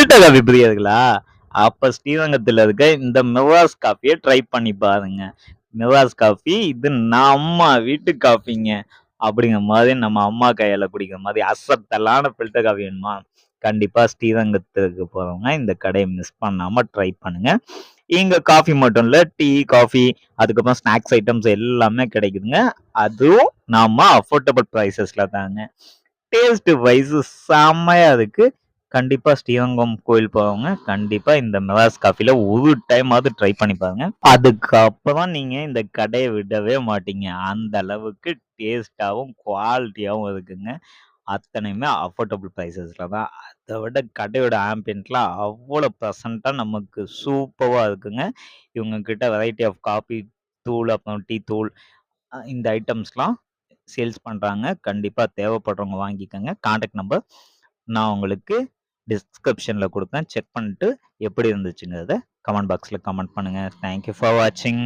Filter coffee பிரியர்களா? அப்ப ஸ்ரீரங்கத்துல இருக்க இந்த மெவாஸ் காஃபிய ட்ரை பண்ணி பாருங்க. மெவாஸ் காஃபி இது நம்ம வீட்டு காஃபிங்க. அப்படிங்கிற மாரி நம்ம அம்மா கையால குடிக்கிற மாரி அசத்தலான ஃபில்டர் காஃபி வேணுமா? கண்டிப்பா ஸ்ரீரங்கத்துக்கு போறவங்க இந்த கடைய மிஸ் பண்ணாம ட்ரை பண்ணுங்க. இங்க காஃபி மட்டும் இல்ல, டீ, காஃபி அதுக்கப்புறம் ஸ்நாக்ஸ் ஐட்டம்ஸ் எல்லாமே கிடைக்குதுங்க. அதுவும் நம்ம அஃபோர்டபிள் பிரைஸஸ்ல தாங்க. டேஸ்ட் வைஸ் செம்மையா இருக்கு. கண்டிப்பா ஸ்ரீரங்கம் கோயில் போறவங்க கண்டிப்பா இந்த மெவாஸ் காஃபில ஒரு டைமாவது ட்ரை பண்ணி பாருங்க. அதுக்கப்புறம் நீங்க இந்த கடைய விடவே மாட்டீங்க. அந்த அளவுக்கு டேஸ்ட்டாவும், குவாலிட்டியாவும் இருக்குங்க. அத்தனையுமே அஃபோர்டபிள் பிரைஸஸ்ல தான். அத விட கடையோட ஆம்பியன்ட்லாம் அவ்வளோ ப்ளசன்ட்டா நமக்கு சூப்பரா இருக்குங்க. இவங்க கிட்ட வெரைட்டி ஆஃப் காஃபி தூள், அப்புறம் டீ தூள் இந்த ஐட்டம்ஸ்லாம் சேல்ஸ் பண்றாங்க. கண்டிப்பா தேவைப்படுறவங்க வாங்கிக்கங்க. கான்டாக்ட் நம்பர் நான் உங்களுக்கு டிஸ்கிரிப்ஷன்ல குடுப்பேன். செக் பண்ணிட்டு எப்படி இருந்துச்சுங்கிறத கமெண்ட் பாக்ஸ்ல கமெண்ட் பண்ணுங்க. தேங்க் யூ ஃபார் வாட்சிங்.